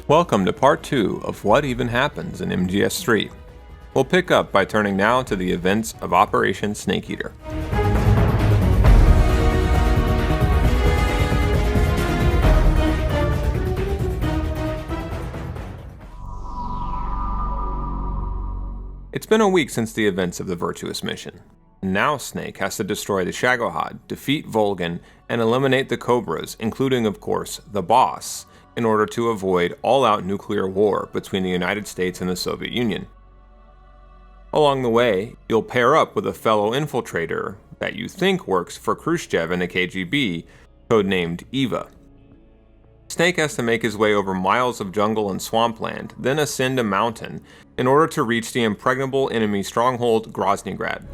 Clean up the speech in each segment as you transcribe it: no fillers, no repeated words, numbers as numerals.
Welcome to part 2 of What Even Happens in MGS3. We'll pick up by turning now to the events of Operation Snake Eater. It's been a week since the events of the Virtuous mission. Now Snake has to destroy the Shagohod, defeat Volgin, and eliminate the Cobras, including, of course, the boss, in order to avoid all-out nuclear war between the United States and the Soviet Union. Along the way, you'll pair up with a fellow infiltrator that you think works for Khrushchev and the KGB, codenamed Eva. Snake has to make his way over miles of jungle and swampland, then ascend a mountain in order to reach the impregnable enemy stronghold Groznygrad.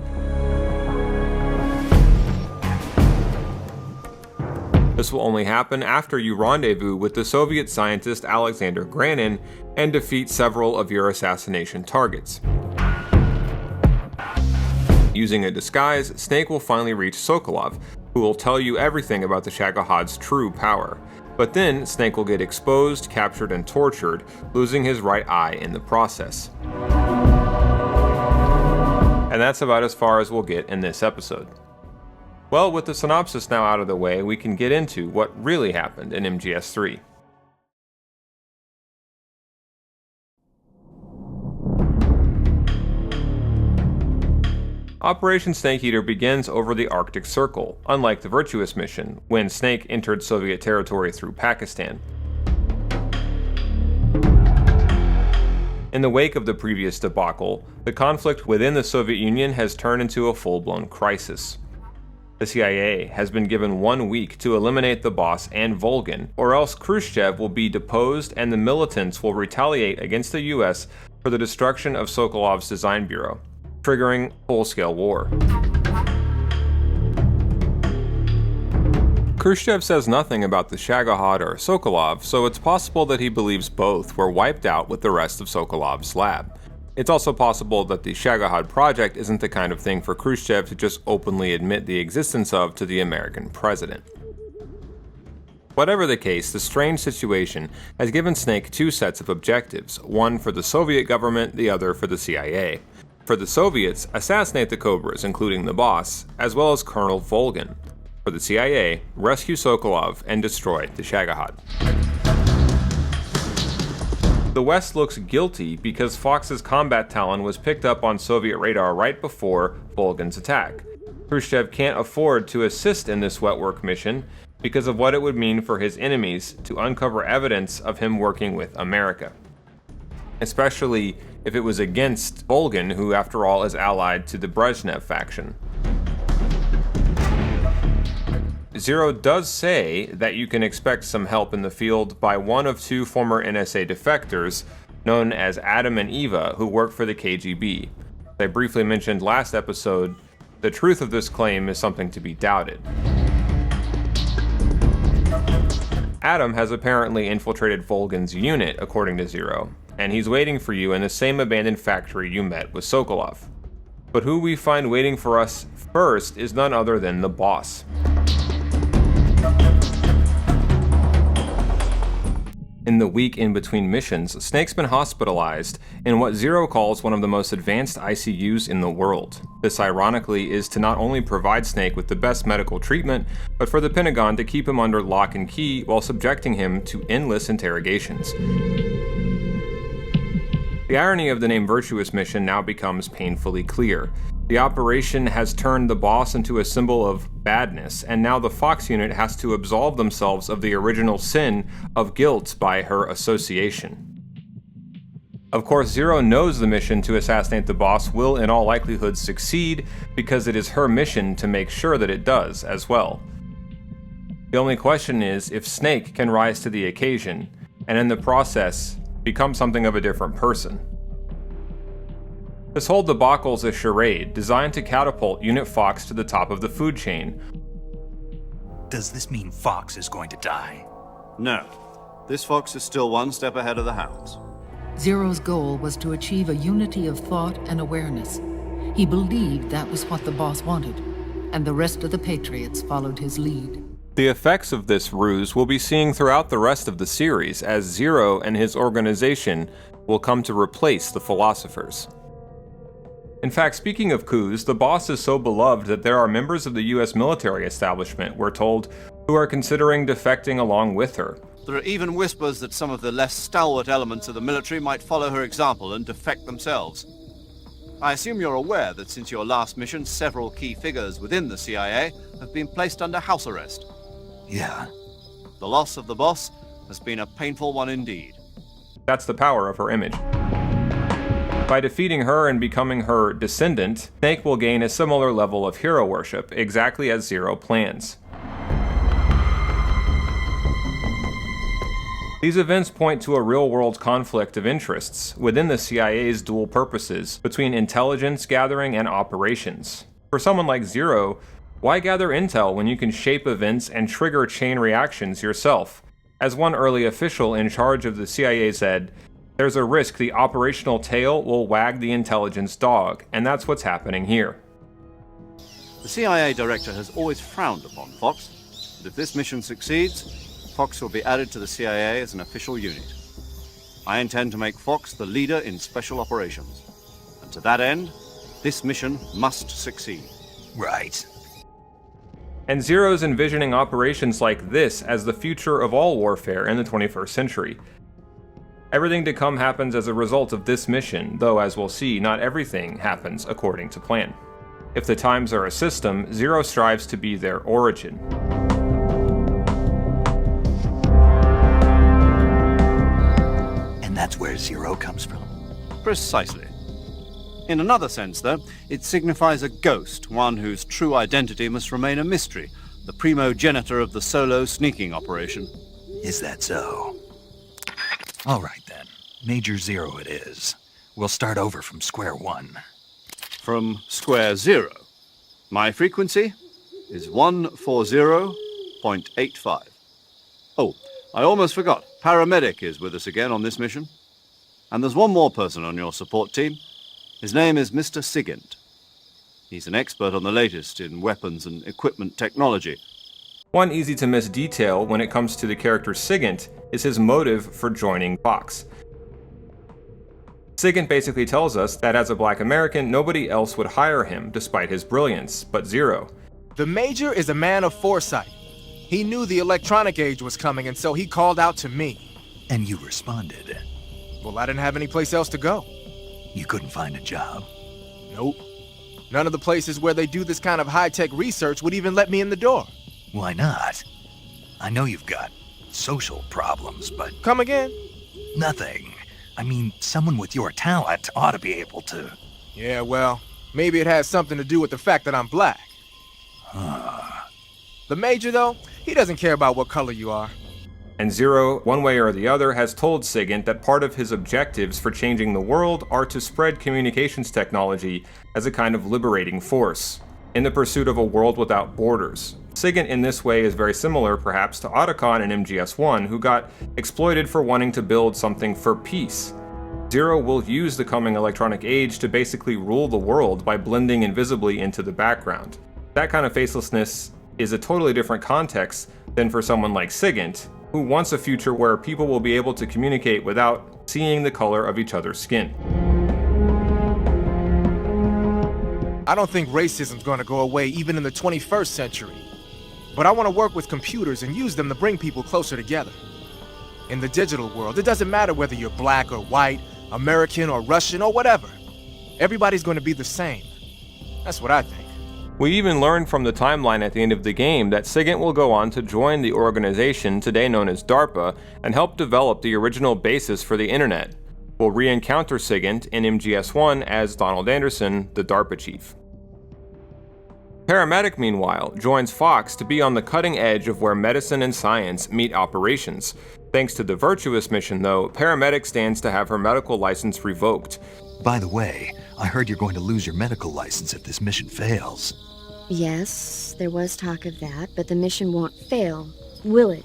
This will only happen after you rendezvous with the Soviet scientist Alexander Granin and defeat several of your assassination targets. Using a disguise, Snake will finally reach Sokolov, who will tell you everything about the Shagohod's true power. But then, Snake will get exposed, captured, and tortured, losing his right eye in the process. And that's about as far as we'll get in this episode. Well, with the synopsis now out of the way, we can get into what really happened in MGS3. Operation Snake Eater begins over the Arctic Circle, unlike the Virtuous mission, when Snake entered Soviet territory through Pakistan. In the wake of the previous debacle, the conflict within the Soviet Union has turned into a full-blown crisis. The CIA has been given 1 week to eliminate the boss and Volgin, or else Khrushchev will be deposed and the militants will retaliate against the US for the destruction of Sokolov's design bureau, triggering full-scale war. Khrushchev says nothing about the Shagohod or Sokolov, so it's possible that he believes both were wiped out with the rest of Sokolov's lab. It's also possible that the Shagohod project isn't the kind of thing for Khrushchev to just openly admit the existence of to the American president. Whatever the case, the strange situation has given Snake 2 sets of objectives, one for the Soviet government, the other for the CIA. For the Soviets, assassinate the Cobras, including the boss, as well as Colonel Volgin. For the CIA, rescue Sokolov and destroy the Shagohod. The West looks guilty because Fox's combat talon was picked up on Soviet radar right before Volgin's attack. Khrushchev can't afford to assist in this wet work mission because of what it would mean for his enemies to uncover evidence of him working with America. Especially if it was against Volgin, who after all is allied to the Brezhnev faction. Zero does say that you can expect some help in the field by one of 2 former NSA defectors, known as Adam and Eva, who work for the KGB. As I briefly mentioned last episode, the truth of this claim is something to be doubted. Adam has apparently infiltrated Volgin's unit, according to Zero, and he's waiting for you in the same abandoned factory you met with Sokolov. But who we find waiting for us first is none other than the boss. In the week in between missions, Snake's been hospitalized in what Zero calls one of the most advanced ICUs in the world. This ironically is to not only provide Snake with the best medical treatment, but for the Pentagon to keep him under lock and key while subjecting him to endless interrogations. The irony of the name Virtuous mission now becomes painfully clear. The operation has turned the boss into a symbol of badness, and now the Fox unit has to absolve themselves of the original sin of guilt by her association. Of course, Zero knows the mission to assassinate the boss will in all likelihood succeed because it is her mission to make sure that it does as well. The only question is if Snake can rise to the occasion, and in the process, become something of a different person. This whole debacle's a charade designed to catapult Unit Fox to the top of the food chain. Does this mean Fox is going to die? No. This Fox is still one step ahead of the Hounds. Zero's goal was to achieve a unity of thought and awareness. He believed that was what the boss wanted, and the rest of the Patriots followed his lead. The effects of this ruse we'll be seeing throughout the rest of the series, as Zero and his organization will come to replace the philosophers. In fact, speaking of coups, the boss is so beloved that there are members of the US military establishment, we're told, who are considering defecting along with her. There are even whispers that some of the less stalwart elements of the military might follow her example and defect themselves. I assume you're aware that since your last mission, several key figures within the CIA have been placed under house arrest. Yeah. The loss of the boss has been a painful one indeed. That's the power of her image. By defeating her and becoming her descendant, Snake will gain a similar level of hero worship, exactly as Zero plans. These events point to a real-world conflict of interests within the CIA's dual purposes between intelligence gathering and operations. For someone like Zero, why gather intel when you can shape events and trigger chain reactions yourself? As one early official in charge of the CIA said, "There's a risk the operational tail will wag the intelligence dog," and that's what's happening here. The CIA director has always frowned upon Fox, but if this mission succeeds, Fox will be added to the CIA as an official unit. I intend to make Fox the leader in special operations. And to that end, this mission must succeed. Right. And Zero's envisioning operations like this as the future of all warfare in the 21st century. Everything to come happens as a result of this mission, though as we'll see, not everything happens according to plan. If the times are a system, Zero strives to be their origin. That's where Zero comes from. Precisely. In another sense, though, it signifies a ghost, one whose true identity must remain a mystery, the primogenitor of the solo sneaking operation. Is that so? All right then. Major Zero it is. We'll start over from square one. From square zero. My frequency is 140.85. Oh, I almost forgot. Paramedic is with us again on this mission. And there's one more person on your support team. His name is Mr. Sigint. He's an expert on the latest in weapons and equipment technology. One easy-to-miss detail when it comes to the character Sigint is his motive for joining Fox. Sigint basically tells us that as a black American, nobody else would hire him despite his brilliance, but Zero. The Major is a man of foresight. He knew the electronic age was coming, and so he called out to me. And you responded. Well, I didn't have any place else to go. You couldn't find a job? Nope. None of the places where they do this kind of high-tech research would even let me in the door. Why not? I know you've got social problems, but... Come again? Nothing. I mean, someone with your talent ought to be able to... Yeah, well, maybe it has something to do with the fact that I'm black. The Major, though, he doesn't care about what color you are. And Zero, one way or the other, has told Sigint that part of his objectives for changing the world are to spread communications technology as a kind of liberating force, in the pursuit of a world without borders. Sigint in this way is very similar, perhaps, to Otacon in MGS1, who got exploited for wanting to build something for peace. Zero will use the coming electronic age to basically rule the world by blending invisibly into the background. That kind of facelessness is a totally different context than for someone like Sigint, who wants a future where people will be able to communicate without seeing the color of each other's skin. I don't think racism's gonna go away even in the 21st century. But I want to work with computers and use them to bring people closer together. In the digital world, it doesn't matter whether you're black or white, American or Russian or whatever. Everybody's going to be the same. That's what I think. We even learned from the timeline at the end of the game that Sigint will go on to join the organization today known as DARPA and help develop the original basis for the internet. We'll re-encounter Sigint in MGS1 as Donald Anderson, the DARPA chief. Paramedic, meanwhile, joins Fox to be on the cutting edge of where medicine and science meet operations. Thanks to the Virtuous mission, though, Paramedic stands to have her medical license revoked. By the way, I heard you're going to lose your medical license if this mission fails. Yes, there was talk of that, but the mission won't fail, will it?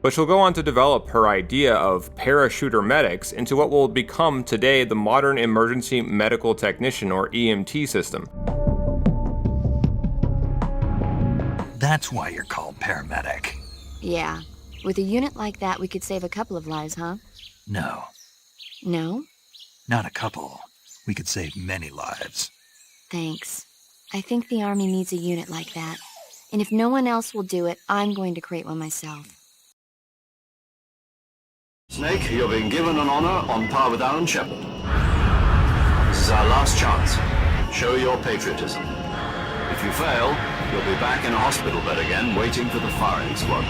But she'll go on to develop her idea of parachuter medics into what will become today the modern emergency medical technician, or EMT, system. That's why you're called paramedic. Yeah. With a unit like that, we could save a couple of lives, huh? No, No? not a couple. We could save many lives. Thanks. I think the Army needs a unit like that. And if no one else will do it, I'm going to create one myself. Snake, you're being given an honor on par with Alan Shepard. This is our last chance. Show your patriotism. If you fail, you'll be back in a hospital bed again, waiting for the firing squad.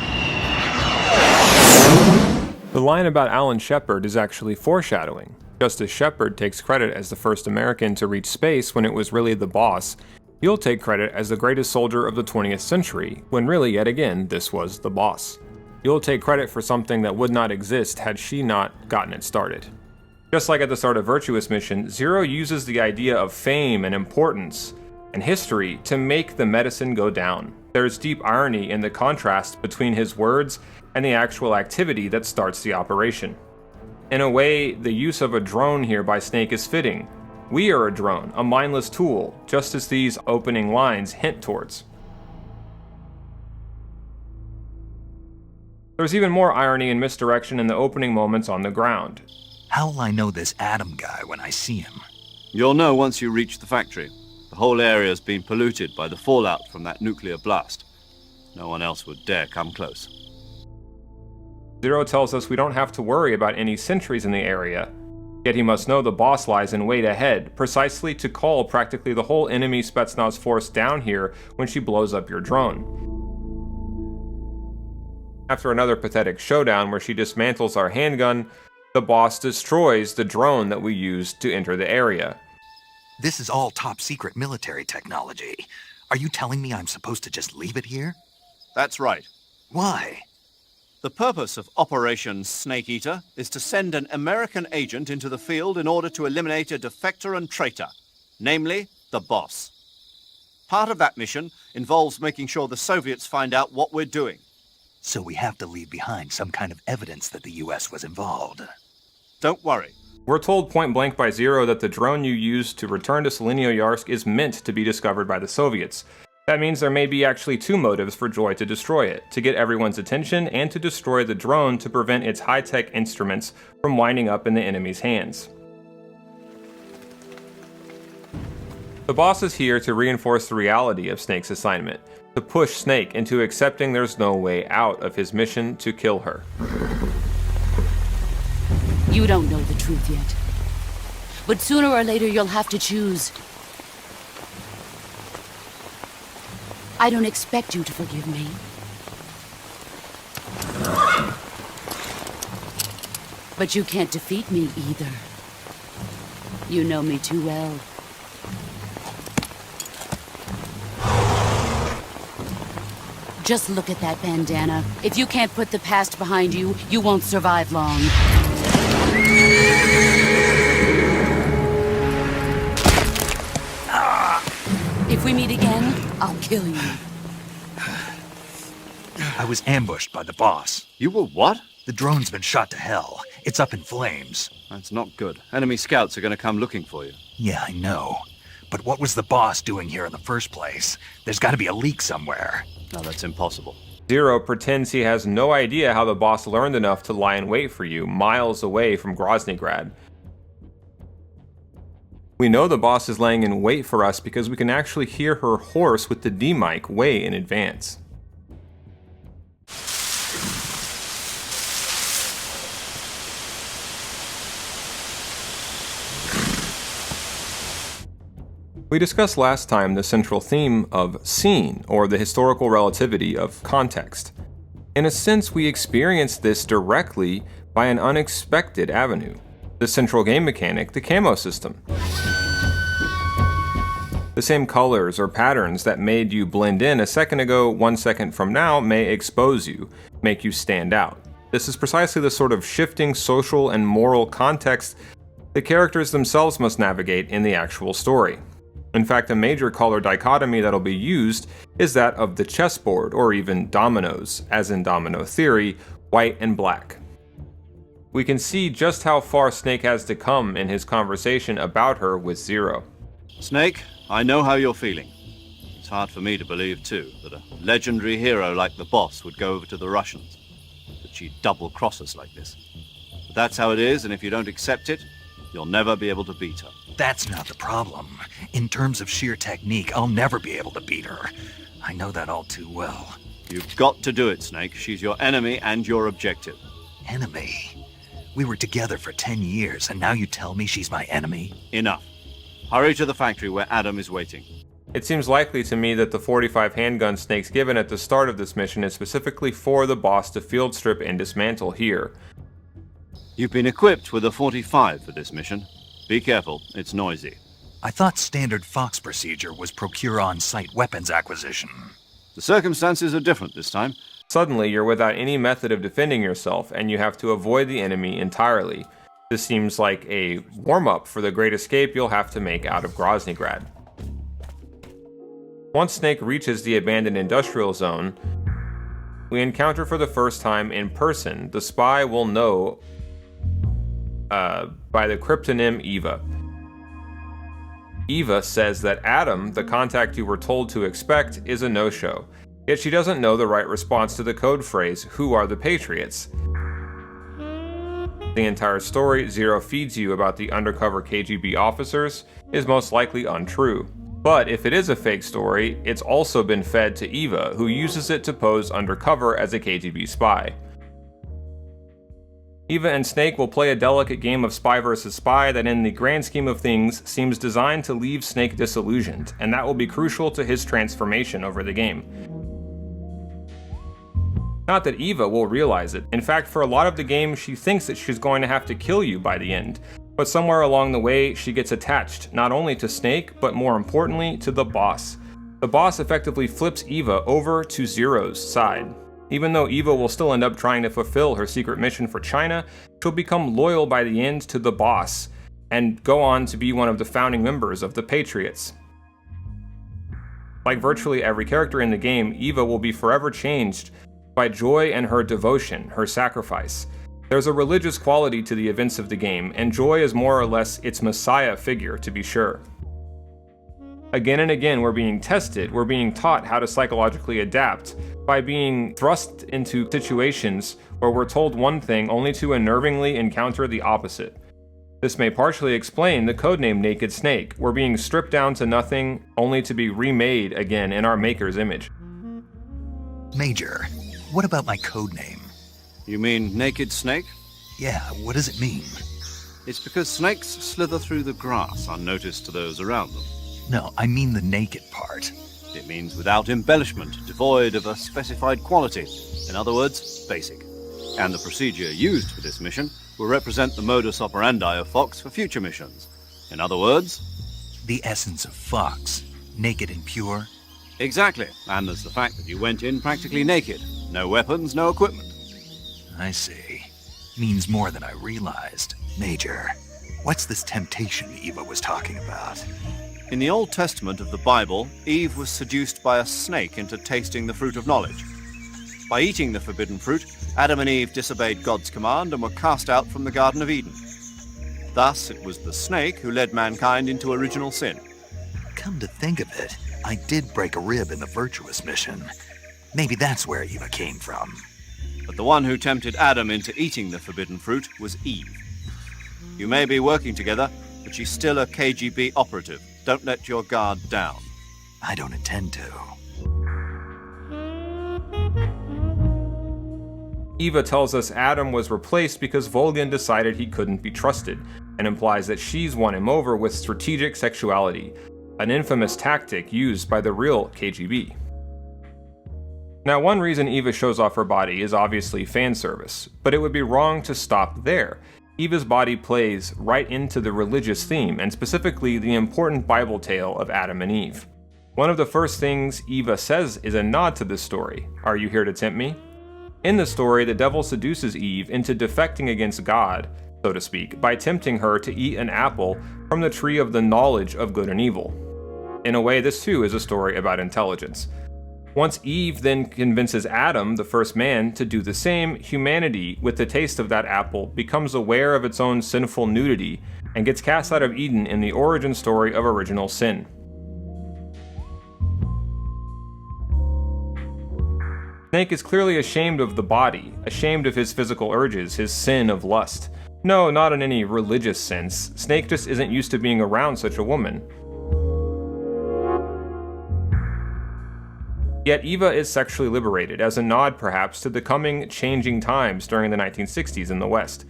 The line about Alan Shepard is actually foreshadowing. Just as Shepard takes credit as the first American to reach space when it was really the boss, he'll take credit as the greatest soldier of the 20th century, when really, yet again, this was the boss. You'll take credit for something that would not exist had she not gotten it started. Just like at the start of Virtuous Mission, Zero uses the idea of fame and importance and history to make the medicine go down. There's deep irony in the contrast between his words and the actual activity that starts the operation. In a way, the use of a drone here by Snake is fitting. We are a drone, a mindless tool, just as these opening lines hint towards. There's even more irony and misdirection in the opening moments on the ground. How will I know this Adam guy when I see him? You'll know once you reach the factory. The whole area's been polluted by the fallout from that nuclear blast. No one else would dare come close. Zero tells us we don't have to worry about any sentries in the area, yet he must know the boss lies in wait ahead, precisely to call practically the whole enemy Spetsnaz force down here when she blows up your drone. After another pathetic showdown where she dismantles our handgun, the boss destroys the drone that we used to enter the area. This is all top secret military technology. Are you telling me I'm supposed to just leave it here? That's right. Why? The purpose of Operation Snake Eater is to send an American agent into the field in order to eliminate a defector and traitor, namely the boss. Part of that mission involves making sure the Soviets find out what we're doing. So we have to leave behind some kind of evidence that the US was involved. Don't worry. We're told point blank by Zero that the drone you used to return to Selenoyarsk is meant to be discovered by the Soviets. That means there may be actually two motives for Joy to destroy it, to get everyone's attention and to destroy the drone to prevent its high-tech instruments from winding up in the enemy's hands. The boss is here to reinforce the reality of Snake's assignment, to push Snake into accepting there's no way out of his mission to kill her. You don't know the truth yet. But sooner or later you'll have to choose. I don't expect you to forgive me. But you can't defeat me either. You know me too well. Just look at that bandana. If you can't put the past behind you, you won't survive long. If we meet again, I'll kill you. I was ambushed by the boss. You were what? The drone's been shot to hell. It's up in flames. That's not good. Enemy scouts are going to come looking for you. Yeah, I know. But what was the boss doing here in the first place? There's got to be a leak somewhere. No, that's impossible. Zero pretends he has no idea how the boss learned enough to lie in wait for you, miles away from Groznygrad. We know the boss is laying in wait for us because we can actually hear her horse with the D-mic way in advance. We discussed last time the central theme of scene, or the historical relativity of context. In a sense, we experience this directly by an unexpected avenue. The central game mechanic, the Camo system. The same colors or patterns that made you blend in a second ago, 1 second from now, may expose you, make you stand out. This is precisely the sort of shifting social and moral context the characters themselves must navigate in the actual story. In fact, a major color dichotomy that'll be used is that of the chessboard, or even dominoes, as in domino theory, white and black. We can see just how far Snake has to come in his conversation about her with Zero. Snake, I know how you're feeling. It's hard for me to believe, too, that a legendary hero like the boss would go over to the Russians. That she'd double-cross us like this. But that's how it is, and if you don't accept it, you'll never be able to beat her. That's not the problem. In terms of sheer technique, I'll never be able to beat her. I know that all too well. You've got to do it, Snake. She's your enemy and your objective. Enemy? We were together for 10 years, and now you tell me she's my enemy? Enough. Hurry to the factory where Adam is waiting. It seems likely to me that the 45 handgun Snake's given at the start of this mission is specifically for the boss to field strip and dismantle here. You've been equipped with a 45 for this mission. Be careful, it's noisy. I thought standard Fox procedure was procure on-site weapons acquisition. The circumstances are different this time. Suddenly, you're without any method of defending yourself, and you have to avoid the enemy entirely. This seems like a warm-up for the great escape you'll have to make out of Groznygrad. Once Snake reaches the abandoned industrial zone, we encounter for the first time in person the spy we'll know by the cryptonym Eva. Eva says that Adam, the contact you were told to expect, is a no-show, yet she doesn't know the right response to the code phrase, "Who are the Patriots?" The entire story Zero feeds you about the undercover KGB officers is most likely untrue. But if it is a fake story, it's also been fed to Eva, who uses it to pose undercover as a KGB spy. Eva and Snake will play a delicate game of spy versus spy that in the grand scheme of things seems designed to leave Snake disillusioned, and that will be crucial to his transformation over the game. Not that Eva will realize it. In fact, for a lot of the game, she thinks that she's going to have to kill you by the end. But somewhere along the way, she gets attached, not only to Snake, but more importantly, to the boss. The boss effectively flips Eva over to Zero's side. Even though Eva will still end up trying to fulfill her secret mission for China, she'll become loyal by the end to the boss, and go on to be one of the founding members of the Patriots. Like virtually every character in the game, Eva will be forever changed by Joy and her devotion, her sacrifice. There's a religious quality to the events of the game, and Joy is more or less its messiah figure, to be sure. Again and again, we're being tested, we're being taught how to psychologically adapt, by being thrust into situations where we're told one thing only to unnervingly encounter the opposite. This may partially explain the codename Naked Snake. We're being stripped down to nothing, only to be remade again in our maker's image. Major, what about my codename? You mean Naked Snake? Yeah, what does it mean? It's because snakes slither through the grass unnoticed to those around them. No, I mean the naked part. It means without embellishment, devoid of a specified quality. In other words, basic. And the procedure used for this mission will represent the modus operandi of Fox for future missions. In other words, the essence of Fox, naked and pure. Exactly, and there's the fact that you went in practically naked. No weapons, no equipment. I see. Means more than I realized. Major, what's this temptation Eva was talking about? In the Old Testament of the Bible, Eve was seduced by a snake into tasting the fruit of knowledge. By eating the forbidden fruit, Adam and Eve disobeyed God's command and were cast out from the Garden of Eden. Thus, it was the snake who led mankind into original sin. Come to think of it, I did break a rib in the Virtuous mission. Maybe that's where Eva came from. But the one who tempted Adam into eating the forbidden fruit was Eve. You may be working together, but she's still a KGB operative. Don't let your guard down. I don't intend to. Eva tells us Adam was replaced because Volgin decided he couldn't be trusted, and implies that she's won him over with strategic sexuality, an infamous tactic used by the real KGB. Now, one reason Eva shows off her body is obviously fan service, but it would be wrong to stop there. Eva's body plays right into the religious theme, and specifically the important Bible tale of Adam and Eve. One of the first things Eva says is a nod to this story. Are you here to tempt me? In the story, the devil seduces Eve into defecting against God, so to speak, by tempting her to eat an apple from the tree of the knowledge of good and evil. In a way, this too is a story about intelligence. Once Eve then convinces Adam, the first man, to do the same, humanity, with the taste of that apple, becomes aware of its own sinful nudity and gets cast out of Eden in the origin story of original sin. Snake is clearly ashamed of the body, ashamed of his physical urges, his sin of lust. No, not in any religious sense. Snake just isn't used to being around such a woman. Yet Eva is sexually liberated, as a nod perhaps to the coming changing times during the 1960s in the West.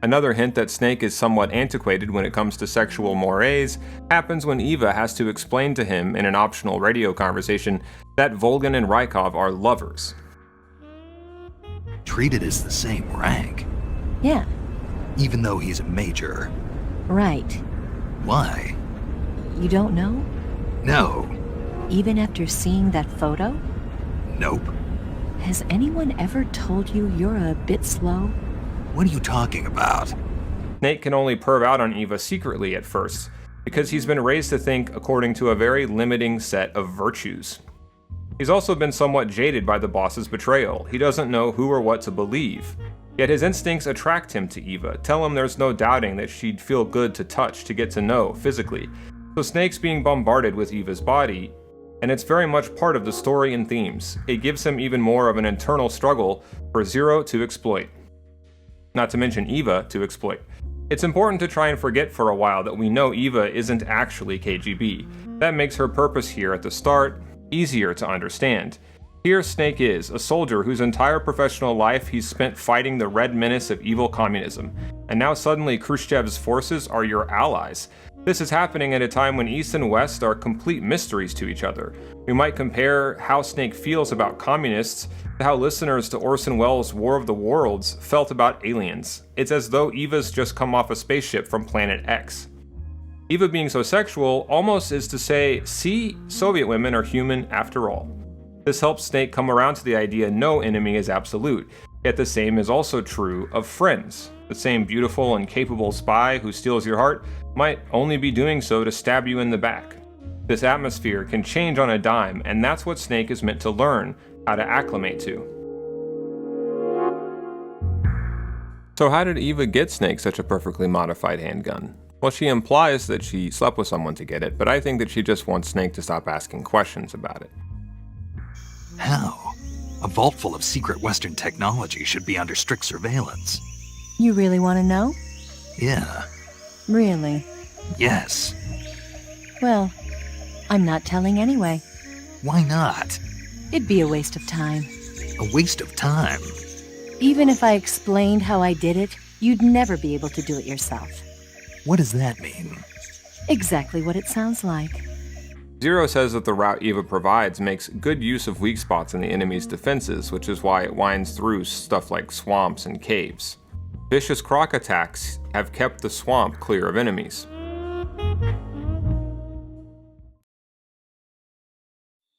Another hint that Snake is somewhat antiquated when it comes to sexual mores happens when Eva has to explain to him in an optional radio conversation that Volgin and Rykov are lovers. Treated as the same rank, Yeah, even though he's a major. right. Why? You don't know? No. Even after seeing that photo? Nope. Has anyone ever told you you're a bit slow? What are you talking about? Snake can only perv out on Eva secretly at first, because he's been raised to think according to a very limiting set of virtues. He's also been somewhat jaded by the boss's betrayal. He doesn't know who or what to believe. Yet his instincts attract him to Eva, tell him there's no doubting that she'd feel good to touch, to get to know, physically. So Snake's being bombarded with Eva's body, and it's very much part of the story and themes. It gives him even more of an internal struggle for Zero to exploit. Not to mention Eva to exploit. It's important to try and forget for a while that we know Eva isn't actually KGB. That makes her purpose here at the start easier to understand. Here Snake is, a soldier whose entire professional life he's spent fighting the red menace of evil communism, and now suddenly Khrushchev's forces are your allies. This is happening at a time when East and West are complete mysteries to each other. We might compare how Snake feels about communists to how listeners to Orson Welles' War of the Worlds felt about aliens. It's as though Eva's just come off a spaceship from Planet X. Eva being so sexual almost is to say, see, Soviet women are human after all. This helps Snake come around to the idea no enemy is absolute, yet the same is also true of friends. The same beautiful and capable spy who steals your heart might only be doing so to stab you in the back. This atmosphere can change on a dime, and that's what Snake is meant to learn how to acclimate to. So how did Eva get Snake such a perfectly modified handgun? Well, she implies that she slept with someone to get it, but I think that she just wants Snake to stop asking questions about it. How? A vault full of secret Western technology should be under strict surveillance. You really want to know? Yeah. Really? Yes. Well, I'm not telling anyway. Why not? It'd be a waste of time. A waste of time. Even if I explained how I did it, you'd never be able to do it yourself. What does that mean? Exactly what it sounds like. Zero says that the route Eva provides makes good use of weak spots in the enemy's defenses, which is why it winds through stuff like swamps and caves. Vicious croc attacks have kept the swamp clear of enemies.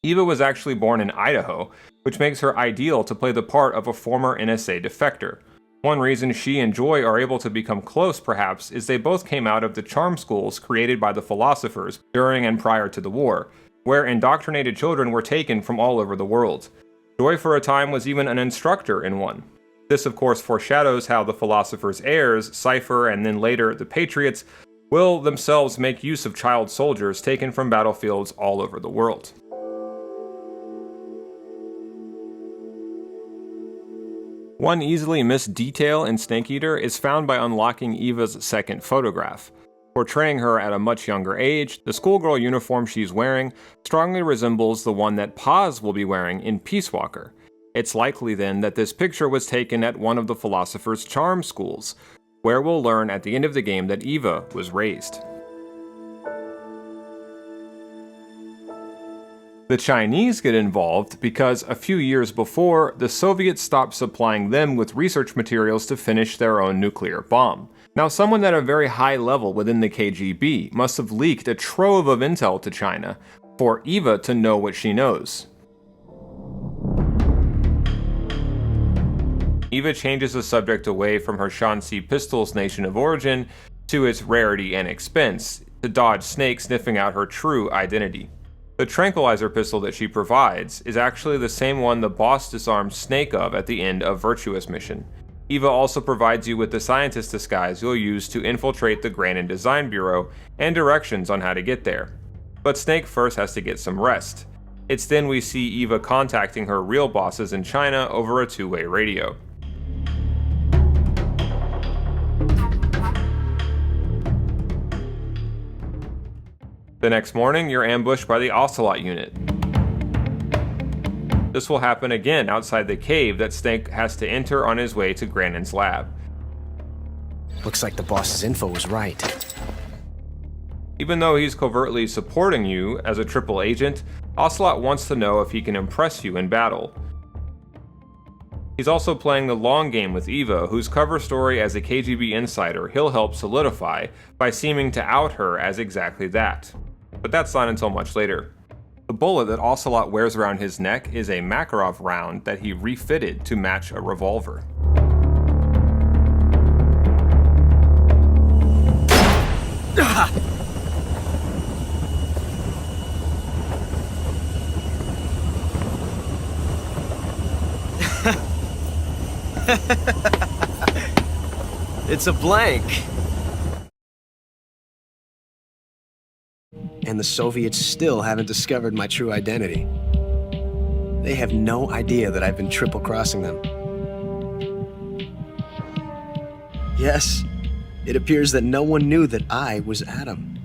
Eva was actually born in Idaho, which makes her ideal to play the part of a former NSA defector. One reason she and Joy are able to become close, perhaps, is they both came out of the charm schools created by the philosophers during and prior to the war, where indoctrinated children were taken from all over the world. Joy for a time was even an instructor in one. This of course foreshadows how the philosophers' heirs, Cypher and then later the Patriots, will themselves make use of child soldiers taken from battlefields all over the world. One easily missed detail in Snake Eater is found by unlocking Eva's second photograph. Portraying her at a much younger age, the schoolgirl uniform she's wearing strongly resembles the one that Paz will be wearing in Peace Walker. It's likely then that this picture was taken at one of the philosopher's charm schools, where we'll learn at the end of the game that Eva was raised. The Chinese get involved because a few years before, the Soviets stopped supplying them with research materials to finish their own nuclear bomb. Now, someone at a very high level within the KGB must have leaked a trove of intel to China for Eva to know what she knows. Eva changes the subject away from her Shanxi pistol's nation of origin to its rarity and expense, to dodge Snake sniffing out her true identity. The tranquilizer pistol that she provides is actually the same one the boss disarmed Snake of at the end of Virtuous Mission. Eva also provides you with the scientist disguise you'll use to infiltrate the Granin Design Bureau and directions on how to get there. But Snake first has to get some rest. It's then we see Eva contacting her real bosses in China over a two-way radio. The next morning, you're ambushed by the Ocelot unit. This will happen again outside the cave that Snake has to enter on his way to Granin's lab. Looks like the boss's info was right. Even though he's covertly supporting you as a triple agent, Ocelot wants to know if he can impress you in battle. He's also playing the long game with Eva, whose cover story as a KGB insider he'll help solidify by seeming to out her as exactly that. But that's not until much later. The bullet that Ocelot wears around his neck is a Makarov round that he refitted to match a revolver. It's a blank. And the Soviets still haven't discovered my true identity. They have no idea that I've been triple-crossing them. Yes, it appears that no one knew that I was Adam.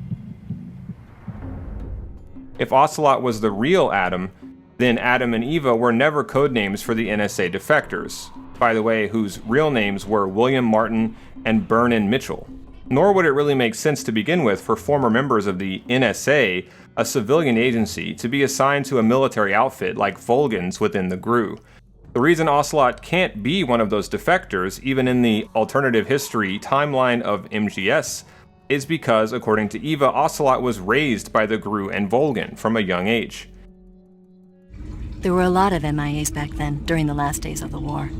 If Ocelot was the real Adam, then Adam and Eva were never codenames for the NSA defectors, by the way, whose real names were William Martin and Vernon Mitchell. Nor would it really make sense to begin with for former members of the NSA, a civilian agency, to be assigned to a military outfit like Volgans within the GRU. The reason Ocelot can't be one of those defectors, even in the alternative history timeline of MGS, is because, according to Eva, Ocelot was raised by the GRU and Volgan from a young age. There were a lot of MIAs back then, during the last days of the war.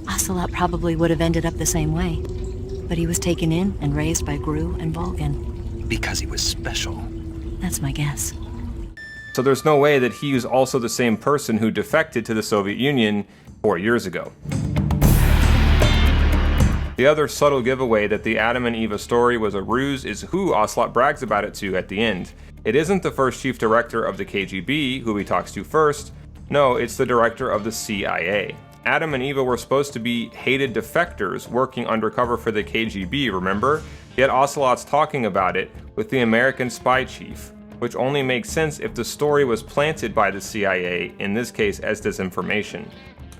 Ocelot probably would have ended up the same way. But he was taken in and raised by GRU and Volgan. Because he was special. That's my guess. So there's no way that he was also the same person who defected to the Soviet Union 4 years ago. The other subtle giveaway that the Adam and Eva story was a ruse is who Ocelot brags about it to at the end. It isn't the first chief director of the KGB, who he talks to first. No, it's the director of the CIA. Adam and Eva were supposed to be hated defectors working undercover for the KGB, remember? Yet Ocelot's talking about it with the American spy chief, which only makes sense if the story was planted by the CIA, in this case as disinformation.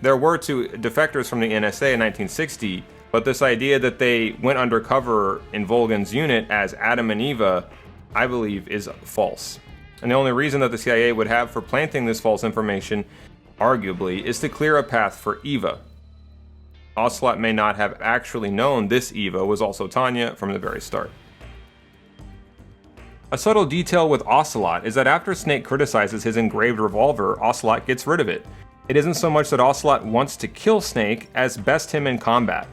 There were two defectors from the NSA in 1960, but this idea that they went undercover in Volgan's unit as Adam and Eva, I believe, is false. And the only reason that the CIA would have for planting this false information, arguably, is to clear a path for Eva. Ocelot may not have actually known this Eva was also Tanya from the very start. A subtle detail with Ocelot is that after Snake criticizes his engraved revolver, Ocelot gets rid of it. It isn't so much that Ocelot wants to kill Snake as best him in combat.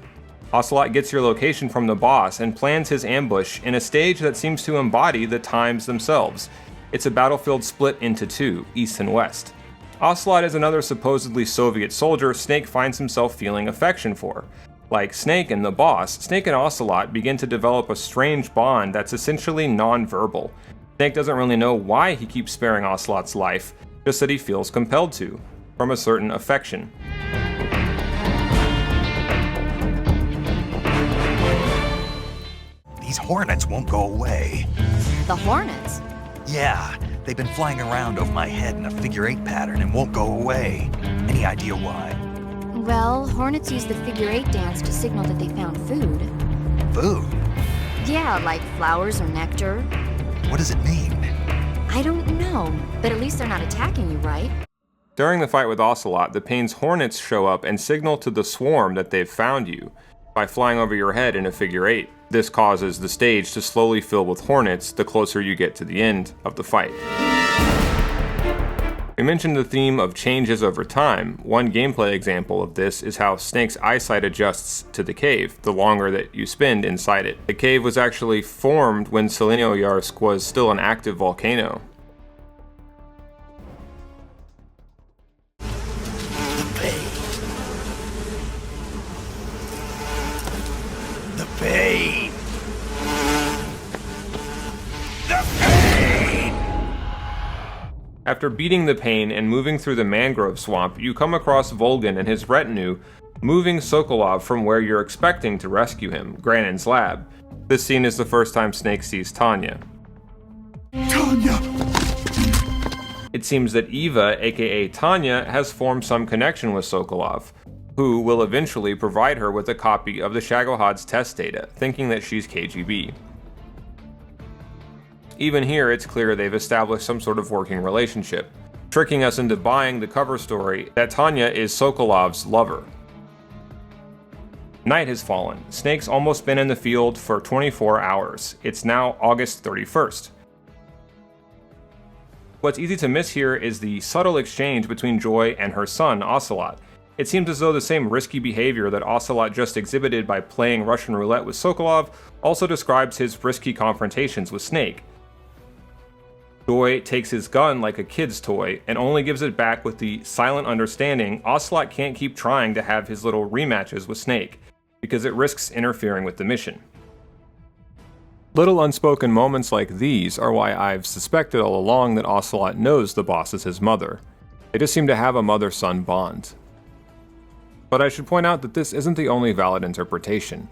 Ocelot gets your location from the boss and plans his ambush in a stage that seems to embody the times themselves. It's a battlefield split into two, east and west. Ocelot is another supposedly Soviet soldier Snake finds himself feeling affection for. Like Snake and the boss, Snake and Ocelot begin to develop a strange bond that's essentially non-verbal. Snake doesn't really know why he keeps sparing Ocelot's life, just that he feels compelled to, from a certain affection. These hornets won't go away. The Hornets? Yeah, they've been flying around over my head in a figure-8 pattern and won't go away. Any idea why? Well, Hornets use the figure-8 dance to signal that they found food. Food? Yeah, like flowers or nectar. What does it mean? I don't know, but at least they're not attacking you, right? During the fight with Ocelot, the Payne's Hornets show up and signal to the swarm that they've found you by flying over your head in a figure-8. This causes the stage to slowly fill with Hornets the closer you get to the end of the fight. We mentioned the theme of changes over time. One gameplay example of this is how Snake's eyesight adjusts to the cave the longer that you spend inside it. The cave was actually formed when Selenoyarsk was still an active volcano. After beating the pain and moving through the mangrove swamp, you come across Volgin and his retinue moving Sokolov from where you're expecting to rescue him, Granin's lab. This scene is the first time Snake sees Tanya. Tanya! It seems that Eva, aka Tanya, has formed some connection with Sokolov, who will eventually provide her with a copy of the Shagohod's test data, thinking that she's KGB. Even here, it's clear they've established some sort of working relationship, tricking us into buying the cover story that Tanya is Sokolov's lover. Night has fallen. Snake's almost been in the field for 24 hours. It's now August 31st. What's easy to miss here is the subtle exchange between Joy and her son, Ocelot. It seems as though the same risky behavior that Ocelot just exhibited by playing Russian roulette with Sokolov also describes his risky confrontations with Snake. Joy takes his gun like a kid's toy and only gives it back with the silent understanding Ocelot can't keep trying to have his little rematches with Snake, because it risks interfering with the mission. Little unspoken moments like these are why I've suspected all along that Ocelot knows the boss is his mother. They just seem to have a mother-son bond. But I should point out that this isn't the only valid interpretation.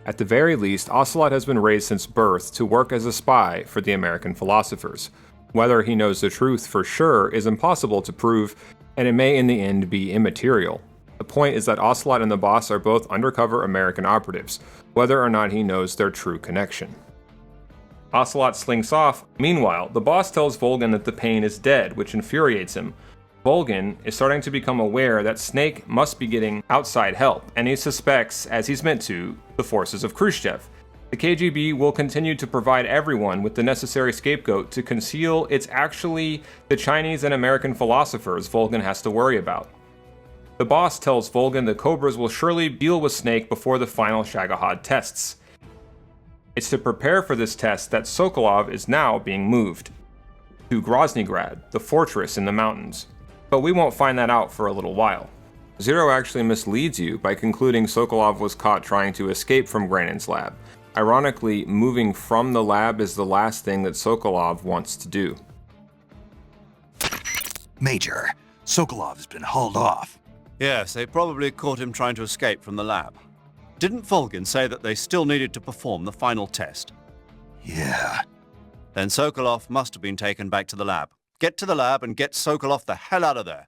At the very least, Ocelot has been raised since birth to work as a spy for the American philosophers. Whether he knows the truth for sure is impossible to prove, and it may in the end be immaterial. The point is that Ocelot and the boss are both undercover American operatives, whether or not he knows their true connection. Ocelot slinks off. Meanwhile, the boss tells Volgin that the pain is dead, which infuriates him. Volgin is starting to become aware that Snake must be getting outside help, and he suspects, as he's meant to, the forces of Khrushchev. The KGB will continue to provide everyone with the necessary scapegoat to conceal it's actually the Chinese and American philosophers Volgin has to worry about. The boss tells Volgin the Cobras will surely deal with Snake before the final Shagohod tests. It's to prepare for this test that Sokolov is now being moved to Groznygrad, the fortress in the mountains. But we won't find that out for a little while. Zero actually misleads you by concluding Sokolov was caught trying to escape from Granin's lab. Ironically, moving from the lab is the last thing that Sokolov wants to do. Major, Sokolov's been hauled off. Yes, they probably caught him trying to escape from the lab. Didn't Volgin say that they still needed to perform the final test? Yeah. Then Sokolov must have been taken back to the lab. Get to the lab and get Sokolov the hell out of there.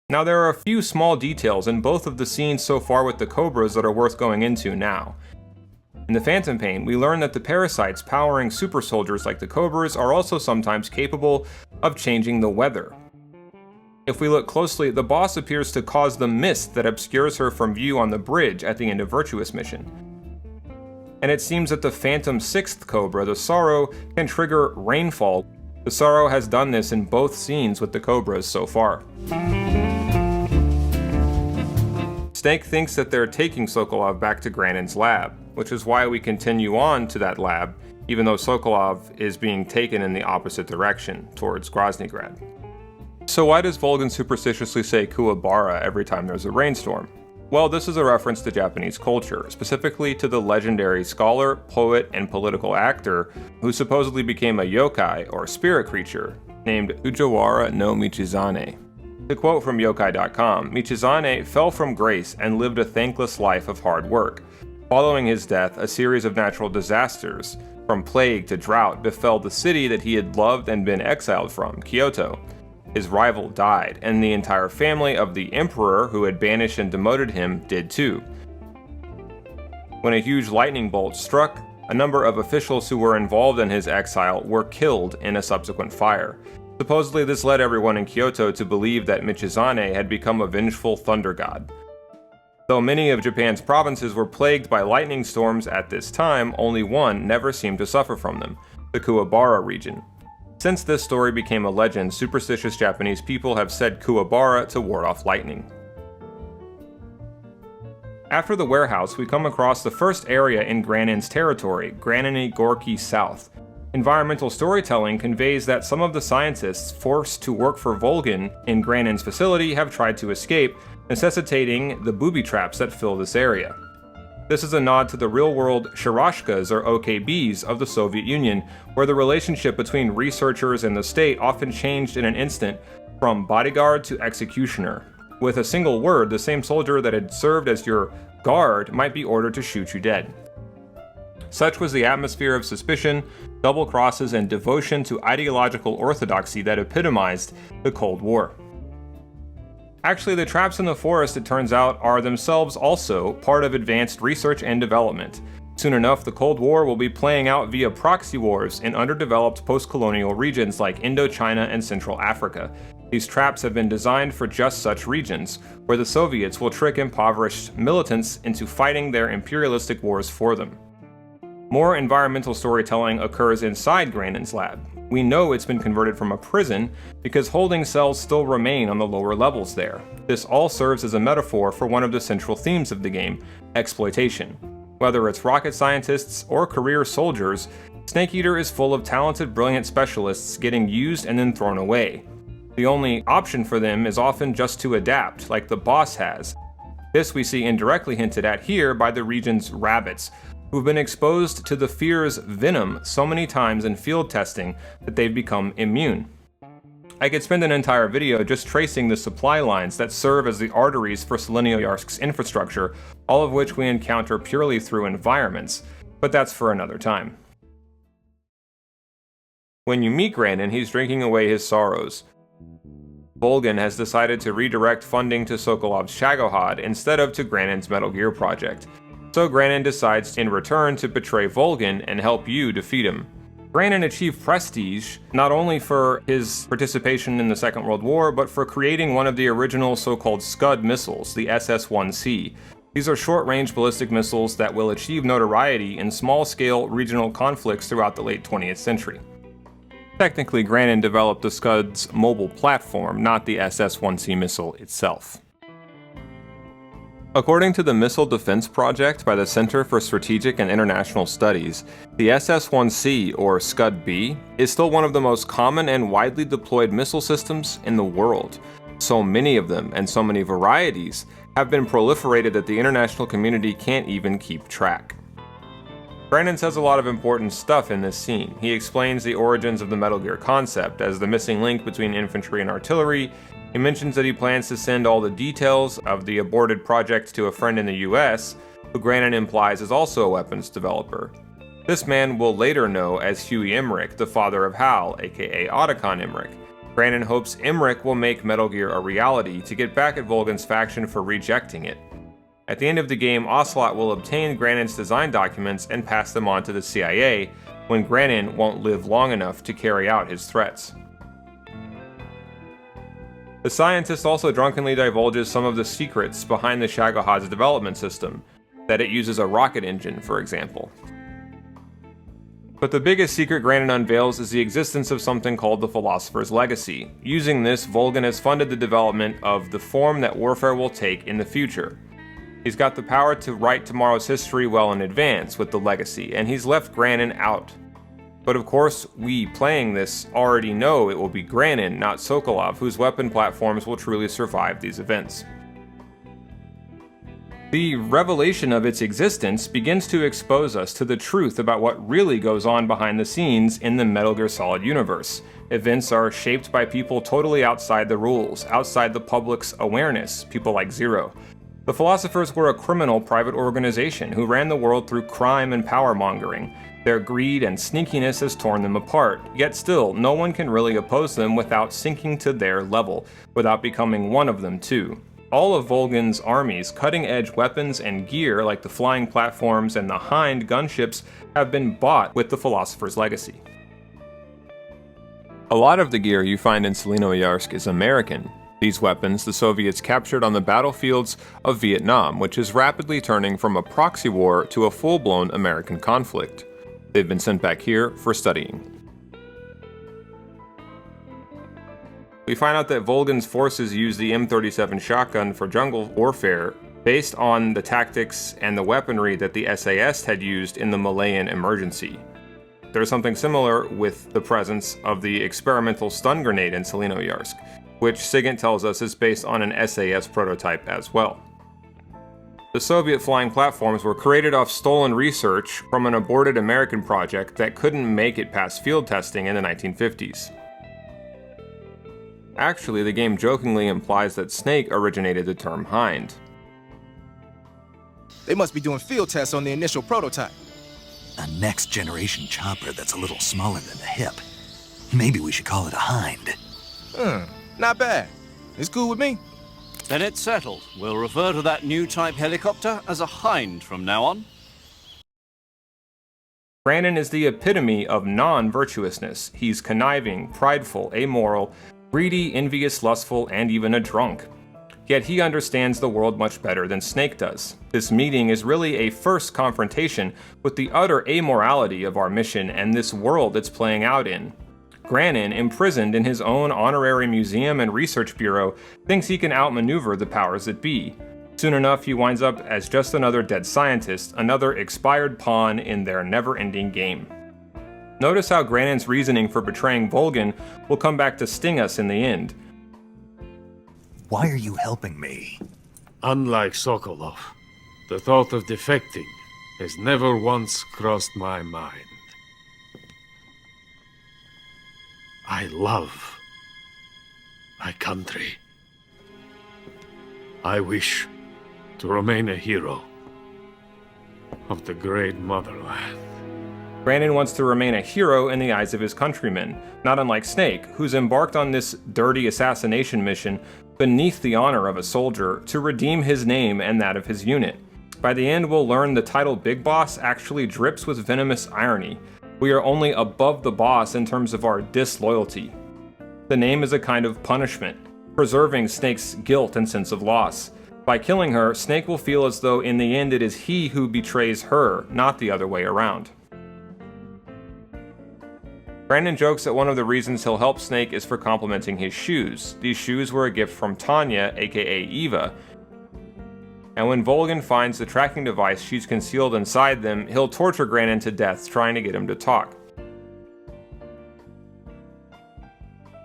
Now there are a few small details in both of the scenes so far with the Cobras that are worth going into now. In the Phantom Pain, we learn that the parasites powering super soldiers like the Cobras are also sometimes capable of changing the weather. If we look closely, the boss appears to cause the mist that obscures her from view on the bridge at the end of Virtuous Mission. And it seems that the Phantom 6th Cobra, the Sorrow, can trigger rainfall. The Sorrow has done this in both scenes with the Cobras so far. Snake thinks that they're taking Sokolov back to Granin's lab, which is why we continue on to that lab, even though Sokolov is being taken in the opposite direction, towards Groznygrad. So why does Volgin superstitiously say Kuwabara every time there's a rainstorm? Well, this is a reference to Japanese culture, specifically to the legendary scholar, poet, and political actor who supposedly became a yokai, or spirit creature, named Fujiwara no Michizane. To quote from yokai.com, Michizane fell from grace and lived a thankless life of hard work. Following his death, a series of natural disasters, from plague to drought, befell the city that he had loved and been exiled from, Kyoto. His rival died, and the entire family of the emperor who had banished and demoted him did too. When a huge lightning bolt struck, a number of officials who were involved in his exile were killed in a subsequent fire. Supposedly this led everyone in Kyoto to believe that Michizane had become a vengeful thunder god. Though many of Japan's provinces were plagued by lightning storms at this time, only one never seemed to suffer from them, the Kuwabara region. Since this story became a legend, superstitious Japanese people have said Kuwabara to ward off lightning. After the warehouse, we come across the first area in Granin's territory, Granin Gorky South. Environmental storytelling conveys that some of the scientists forced to work for Volgin in Granin's facility have tried to escape, necessitating the booby traps that fill this area. This is a nod to the real-world Sharashkas or OKBs of the Soviet Union, where the relationship between researchers and the state often changed in an instant from bodyguard to executioner. With a single word, the same soldier that had served as your guard might be ordered to shoot you dead. Such was the atmosphere of suspicion, double crosses, and devotion to ideological orthodoxy that epitomized the Cold War. Actually, the traps in the forest, it turns out, are themselves also part of advanced research and development. Soon enough, the Cold War will be playing out via proxy wars in underdeveloped post-colonial regions like Indochina and Central Africa. These traps have been designed for just such regions, where the Soviets will trick impoverished militants into fighting their imperialistic wars for them. More environmental storytelling occurs inside Granin's lab. We know it's been converted from a prison because holding cells still remain on the lower levels there. This all serves as a metaphor for one of the central themes of the game, exploitation. Whether it's rocket scientists or career soldiers, Snake Eater is full of talented, brilliant specialists getting used and then thrown away. The only option for them is often just to adapt, like the boss has. This we see indirectly hinted at here by the region's rabbits, who've been exposed to the fear's venom so many times in field testing that they've become immune. I could spend an entire video just tracing the supply lines that serve as the arteries for Selenoyarsk's infrastructure, all of which we encounter purely through environments, but that's for another time. When you meet Granin, he's drinking away his sorrows. Volgin has decided to redirect funding to Sokolov's Shagohod instead of to Granin's Metal Gear project. So Granin decides in return to betray Volgin and help you defeat him. Granin achieved prestige not only for his participation in the Second World War, but for creating one of the original so-called Scud missiles, the SS-1C. These are short-range ballistic missiles that will achieve notoriety in small-scale regional conflicts throughout the late 20th century. Technically, Granin developed the Scud's mobile platform, not the SS-1C missile itself. According to the Missile Defense Project by the Center for Strategic and International Studies, the SS-1C, or Scud-B, is still one of the most common and widely deployed missile systems in the world. So many of them, and so many varieties, have been proliferated that the international community can't even keep track. Granin says a lot of important stuff in this scene. He explains the origins of the Metal Gear concept as the missing link between infantry and artillery. He mentions that he plans to send all the details of the aborted project to a friend in the US, who Granin implies is also a weapons developer. This man we'll later know as Huey Emmerich, the father of Hal, aka Otacon Emmerich. Granin hopes Emmerich will make Metal Gear a reality to get back at Volgin's faction for rejecting it. At the end of the game, Ocelot will obtain Granin's design documents and pass them on to the CIA, when Granin won't live long enough to carry out his threats. The scientist also drunkenly divulges some of the secrets behind the Shagohod's development system, that it uses a rocket engine, for example. But the biggest secret Granin unveils is the existence of something called the Philosopher's Legacy. Using this, Volgin has funded the development of the form that warfare will take in the future. He's got the power to write tomorrow's history well in advance with the Legacy, and he's left Granin out. But of course, we playing this already know it will be Granin, not Sokolov, whose weapon platforms will truly survive these events. The revelation of its existence begins to expose us to the truth about what really goes on behind the scenes in the Metal Gear Solid universe. Events are shaped by people totally outside the rules, outside the public's awareness, people like Zero. The Philosophers were a criminal private organization who ran the world through crime and power-mongering. Their greed and sneakiness has torn them apart, yet still, no one can really oppose them without sinking to their level, without becoming one of them too. All of Volgin's army's cutting-edge weapons and gear, like the flying platforms and the Hind gunships, have been bought with the Philosopher's Legacy. A lot of the gear you find in Selenoyarsk is American. These weapons the Soviets captured on the battlefields of Vietnam, which is rapidly turning from a proxy war to a full-blown American conflict. They've been sent back here for studying. We find out that Volgin's forces use the M37 shotgun for jungle warfare based on the tactics and the weaponry that the SAS had used in the Malayan emergency. There's something similar with the presence of the experimental stun grenade in Selenoyarsk, which Sigint tells us is based on an SAS prototype as well. The Soviet flying platforms were created off stolen research from an aborted American project that couldn't make it past field testing in the 1950s. Actually, the game jokingly implies that Snake originated the term hind. They must be doing field tests on the initial prototype. A next-generation chopper that's a little smaller than the hip. Maybe we should call it a hind. Not bad. It's cool with me. Then it's settled. We'll refer to that new type helicopter as a hind from now on. Granin is the epitome of non-virtuousness. He's conniving, prideful, amoral, greedy, envious, lustful, and even a drunk. Yet he understands the world much better than Snake does. This meeting is really a first confrontation with the utter amorality of our mission and this world it's playing out in. Granin, imprisoned in his own honorary museum and research bureau, thinks he can outmaneuver the powers that be. Soon enough, he winds up as just another dead scientist, another expired pawn in their never-ending game. Notice how Granin's reasoning for betraying Volgin will come back to sting us in the end. Why are you helping me? Unlike Sokolov, the thought of defecting has never once crossed my mind. I love my country. I wish to remain a hero of the great motherland. Granin wants to remain a hero in the eyes of his countrymen, not unlike Snake, who's embarked on this dirty assassination mission beneath the honor of a soldier to redeem his name and that of his unit. By the end, we'll learn the title Big Boss actually drips with venomous irony. We are only above the boss in terms of our disloyalty. The name is a kind of punishment, preserving Snake's guilt and sense of loss. By killing her, Snake will feel as though in the end it is he who betrays her, not the other way around. Brandon jokes that one of the reasons he'll help Snake is for complimenting his shoes. These shoes were a gift from Tanya, aka Eva, and when Volgin finds the tracking device she's concealed inside them, he'll torture Granin to death trying to get him to talk.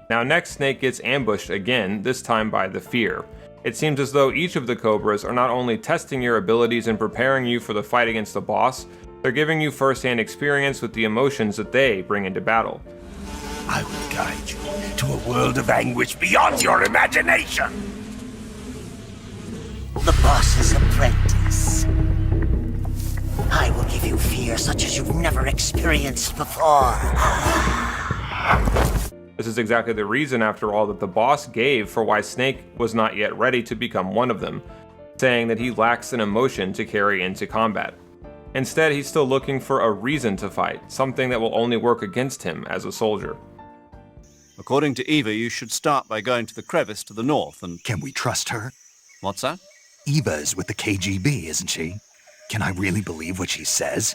Now next, Snake gets ambushed again, this time by the Fear. It seems as though each of the Cobras are not only testing your abilities and preparing you for the fight against the boss, they're giving you first-hand experience with the emotions that they bring into battle. I will guide you to a world of anguish beyond your imagination! The boss's apprentice. I will give you fear such as you've never experienced before. This is exactly the reason, after all, that the boss gave for why Snake was not yet ready to become one of them, saying that he lacks an emotion to carry into combat. Instead, he's still looking for a reason to fight, something that will only work against him as a soldier. According to Eva, you should start by going to the crevice to the north and... Can we trust her? What's that? Eva is with the KGB, isn't she? Can I really believe what she says?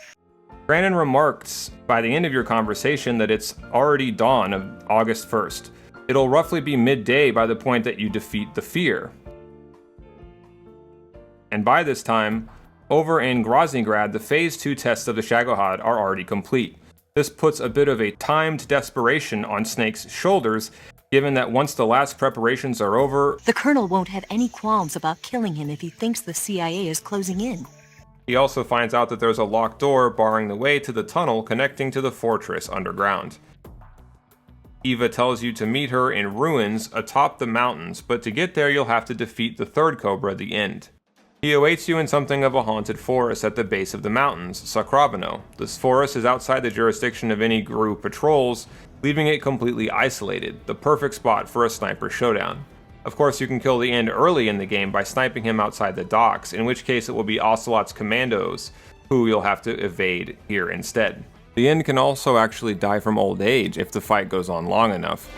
Granin remarks by the end of your conversation that it's already dawn of August 1st. It'll roughly be midday by the point that you defeat the Fear. And by this time, over in Groznygrad, the Phase 2 tests of the Shagohod are already complete. This puts a bit of a timed desperation on Snake's shoulders, given that once the last preparations are over, The Colonel won't have any qualms about killing him if he thinks the CIA is closing in. he also finds out that there's a locked door barring the way to the tunnel connecting to the fortress underground. Eva tells you to meet her in ruins atop the mountains, but to get there you'll have to defeat the third Cobra, the End. He awaits you in something of a haunted forest at the base of the mountains, Sakravino. This forest is outside the jurisdiction of any GRU patrols, leaving it completely isolated, the perfect spot for a sniper showdown. Of course, you can kill the End early in the game by sniping him outside the docks, in which case it will be Ocelot's commandos, who you'll have to evade here instead. The End can also actually die from old age if the fight goes on long enough.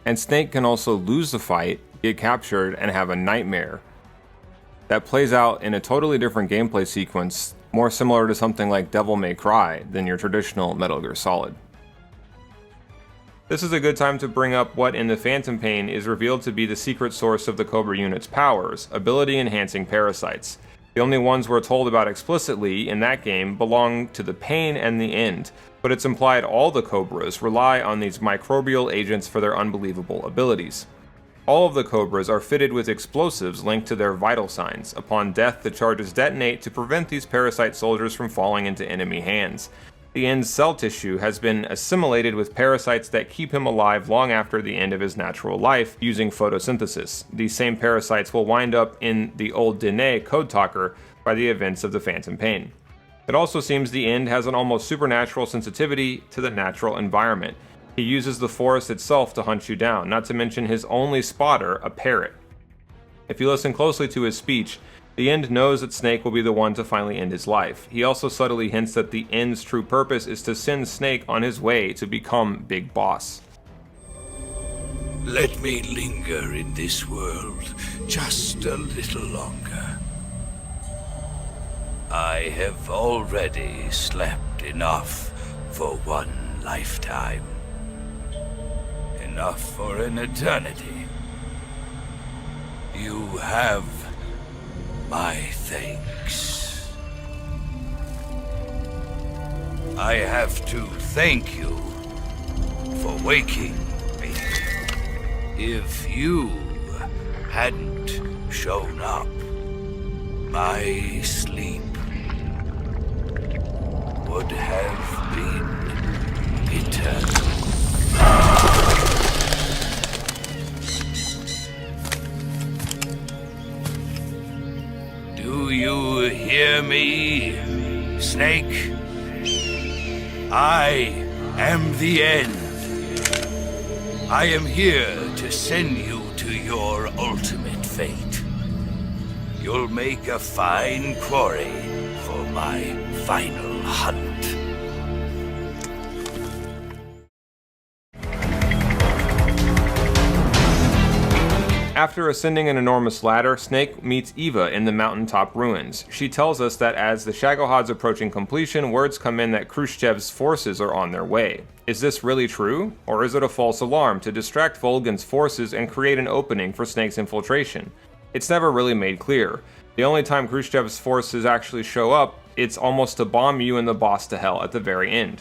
And Snake can also lose the fight, get captured, and have a nightmare. That plays out in a totally different gameplay sequence, more similar to something like Devil May Cry than your traditional Metal Gear Solid. This is a good time to bring up what in the Phantom Pain is revealed to be the secret source of the Cobra unit's powers, ability-enhancing parasites. The only ones we're told about explicitly in that game belong to the Pain and the End, but it's implied all the Cobras rely on these microbial agents for their unbelievable abilities. All of the Cobras are fitted with explosives linked to their vital signs. Upon death, the charges detonate to prevent these parasite soldiers from falling into enemy hands. The End's cell tissue has been assimilated with parasites that keep him alive long after the end of his natural life using photosynthesis. These same parasites will wind up in the old Dene code talker by the events of the Phantom Pain. It also seems the End has an almost supernatural sensitivity to the natural environment. He uses the forest itself to hunt you down, not to mention his only spotter, a parrot. If you listen closely to his speech, the End knows that Snake will be the one to finally end his life. He also subtly hints that the End's true purpose is to send Snake on his way to become Big Boss. Let me linger in this world just a little longer. I have already slept enough for one lifetime. Enough for an eternity. You have my thanks. I have to thank you for waking me. If you hadn't shown up, my sleep would have been eternal. Do you hear me, Snake? I am the End. I am here to send you to your ultimate fate. You'll make a fine quarry for my final hunt. After ascending an enormous ladder, Snake meets Eva in the Mountaintop ruins. She tells us that as the Shagohod's approaching completion, words come in that Khrushchev's forces are on their way. Is this really true? Or is it a false alarm to distract Volgan's forces and create an opening for Snake's infiltration? It's never really made clear. The only time Khrushchev's forces actually show up, it's almost to bomb you and the boss to hell at the very end.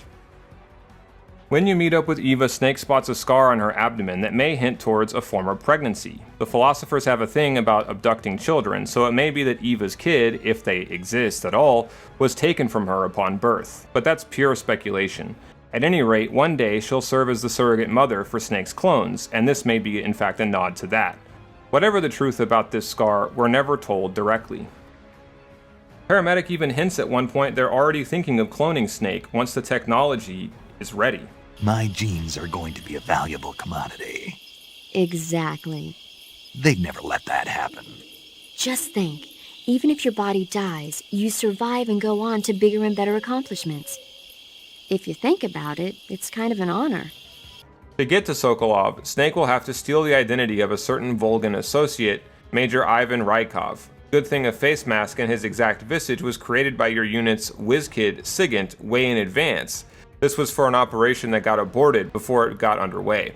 When you meet up with Eva, Snake spots a scar on her abdomen that may hint towards a former pregnancy. The philosophers have a thing about abducting children, so it may be that Eva's kid, if they exist at all, was taken from her upon birth. But that's pure speculation. At any rate, one day she'll serve as the surrogate mother for Snake's clones, and this may be in fact a nod to that. Whatever the truth about this scar, we're never told directly. Paramedic even hints at one point they're already thinking of cloning Snake once the technology is ready. My genes are going to be a valuable commodity. Exactly. They'd never let that happen. Just think, even if your body dies, you survive and go on to bigger and better accomplishments. If you think about it, it's kind of an honor. To get to Sokolov, Snake will have to steal the identity of a certain Volgan associate, Major Ivan Rykov. Good thing a face mask and his exact visage was created by your unit's whiz-kid, Sigint, way in advance. This was for an operation that got aborted before it got underway.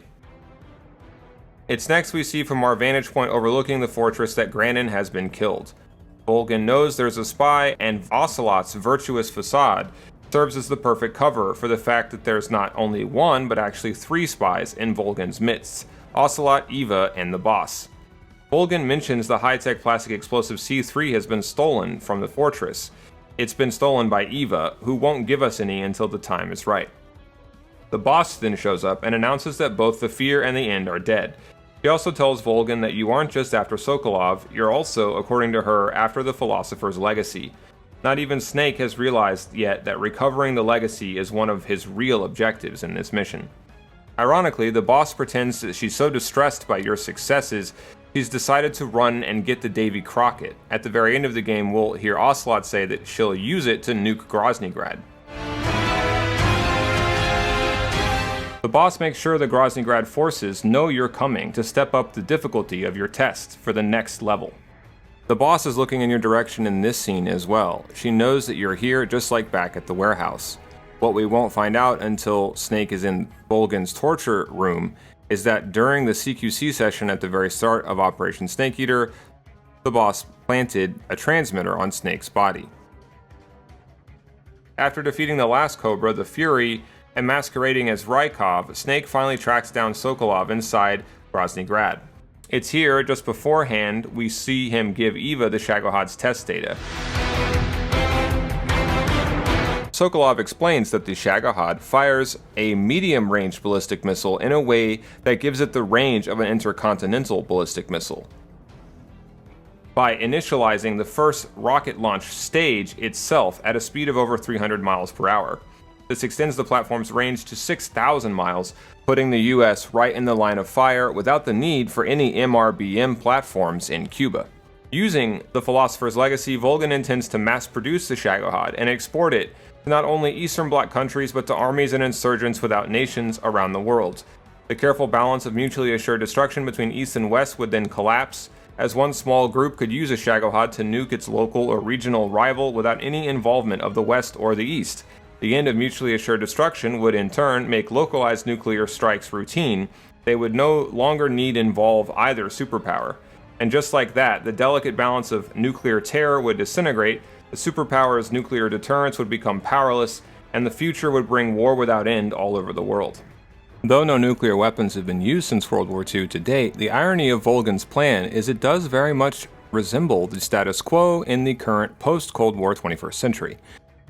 It's next we see from our vantage point overlooking the fortress that Granin has been killed. Volgan knows there's a spy, and Ocelot's virtuous facade serves as the perfect cover for the fact that there's not only one, but actually 3 spies in Volgan's midst: Ocelot, Eva, and the boss. Volgan mentions the high-tech plastic explosive C3 has been stolen from the fortress. It's been stolen by Eva, who won't give us any until the time is right. The boss then shows up and announces that both the Fear and the End are dead. She also tells Volgan that you aren't just after Sokolov, you're also, according to her, after the Philosopher's legacy. Not even Snake has realized yet that recovering the legacy is one of his real objectives in this mission. Ironically, the boss pretends that she's so distressed by your successes, she's decided to run and get the Davy Crockett. At the very end of the game, we'll hear Ocelot say that she'll use it to nuke Groznygrad. The boss makes sure the Groznygrad forces know you're coming to step up the difficulty of your test for the next level. The boss is looking in your direction in this scene as well. She knows that you're here just like back at the warehouse. What we won't find out until Snake is in Volgan's torture room is that during the CQC session at the very start of Operation Snake Eater, the boss planted a transmitter on Snake's body. After defeating the last Cobra, the Fury, and masquerading as Rykov, Snake finally tracks down Sokolov inside Groznygrad. It's here, just beforehand, we see him give Eva the Shagohod's test data. Sokolov explains that the Shagohod fires a medium-range ballistic missile in a way that gives it the range of an intercontinental ballistic missile, by initializing the first rocket launch stage itself at a speed of over 300 miles per hour. This extends the platform's range to 6,000 miles, putting the US right in the line of fire without the need for any MRBM platforms in Cuba. Using the Philosopher's Legacy, Volgin intends to mass-produce the Shagohod and export it to not only Eastern Bloc countries but to armies and insurgents without nations around the world. The careful balance of mutually assured destruction between East and West would then collapse, as one small group could use a Shagohod to nuke its local or regional rival without any involvement of the West or the East. The end of mutually assured destruction would in turn make localized nuclear strikes routine. They would no longer need involve either superpower. And just like that, the delicate balance of nuclear terror would disintegrate, the superpower's nuclear deterrence would become powerless, and the future would bring war without end all over the world. Though no nuclear weapons have been used since World War II to date, the irony of Volgin's plan is it does very much resemble the status quo in the current post-Cold War 21st century.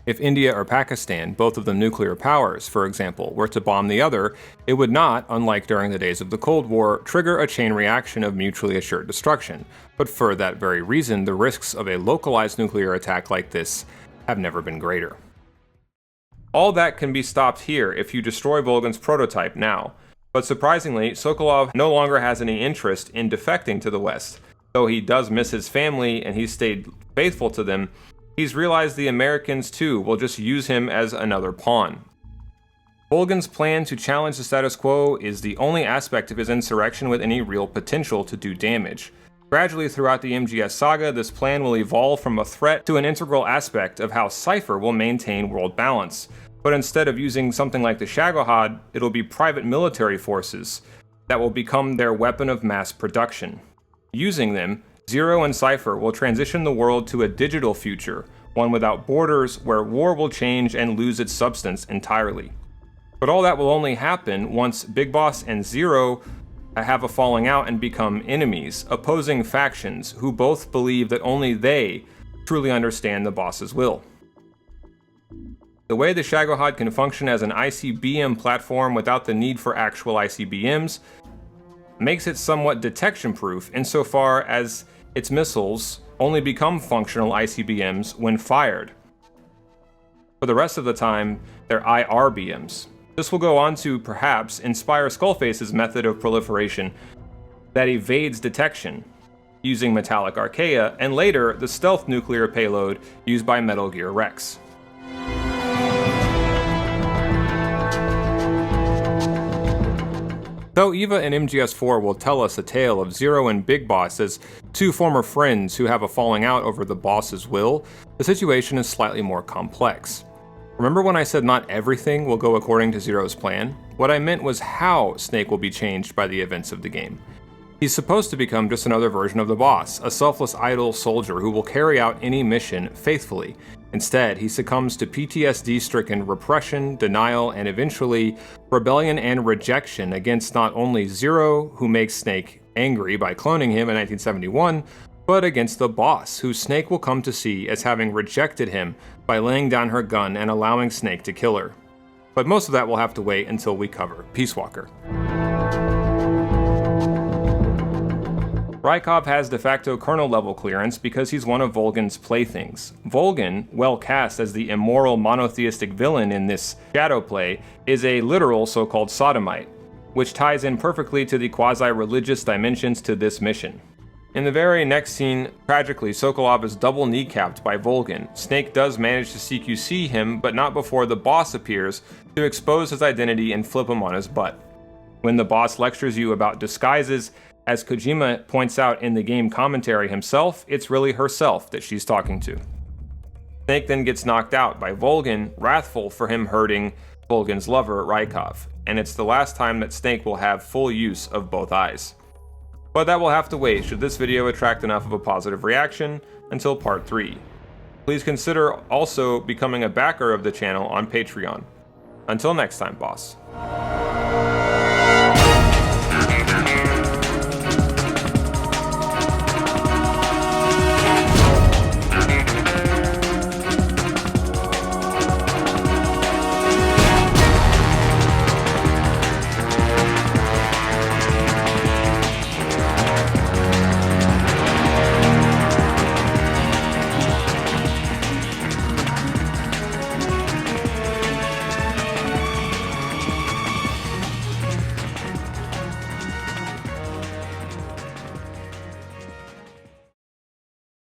If India or Pakistan, both of them nuclear powers, for example, were to bomb the other, it would not, unlike during the days of the Cold War, trigger a chain reaction of mutually assured destruction. But for that very reason, the risks of a localized nuclear attack like this have never been greater. All that can be stopped here if you destroy Volgin's prototype now. But surprisingly, Sokolov no longer has any interest in defecting to the West. Though he does miss his family and he's stayed faithful to them, he's realized the Americans too will just use him as another pawn. Volgin's plan to challenge the status quo is the only aspect of his insurrection with any real potential to do damage. Gradually throughout the MGS saga, this plan will evolve from a threat to an integral aspect of how Cypher will maintain world balance. But instead of using something like the Shagohod, it'll be private military forces that will become their weapon of mass production. Using them, Zero and Cypher will transition the world to a digital future, one without borders where war will change and lose its substance entirely. But all that will only happen once Big Boss and Zero have a falling out and become enemies, opposing factions who both believe that only they truly understand the boss's will. The way the Shagohod can function as an ICBM platform without the need for actual ICBMs makes it somewhat detection-proof insofar as its missiles only become functional ICBMs when fired. For the rest of the time, they're IRBMs. This will go on to perhaps inspire Skullface's method of proliferation that evades detection, using metallic archaea, and later the stealth nuclear payload used by Metal Gear Rex. Though Eva and MGS4 will tell us a tale of Zero and Big Boss as two former friends who have a falling out over the boss's will, the situation is slightly more complex. Remember when I said not everything will go according to Zero's plan? What I meant was how Snake will be changed by the events of the game. He's supposed to become just another version of the boss, a selfless idle soldier who will carry out any mission faithfully. Instead, he succumbs to PTSD-stricken repression, denial, and eventually rebellion and rejection against not only Zero, who makes Snake angry by cloning him in 1971, but against the boss, who Snake will come to see as having rejected him by laying down her gun and allowing Snake to kill her. But most of that will have to wait until we cover Peace Walker. Rykov has de facto colonel level clearance because he's one of Volgin's playthings. Volgin, well cast as the immoral monotheistic villain in this shadow play, is a literal so-called sodomite, which ties in perfectly to the quasi-religious dimensions to this mission. In the very next scene, tragically, Sokolov is double kneecapped by Volgin. Snake does manage to CQC him, but not before the boss appears to expose his identity and flip him on his butt. When the boss lectures you about disguises, as Kojima points out in the game commentary himself, it's really herself that she's talking to. Snake then gets knocked out by Volgin, wrathful for him hurting Volgin's lover, Rykov, and it's the last time that Snake will have full use of both eyes. But that will have to wait should this video attract enough of a positive reaction until part 3. Please consider also becoming a backer of the channel on Patreon. Until next time, boss.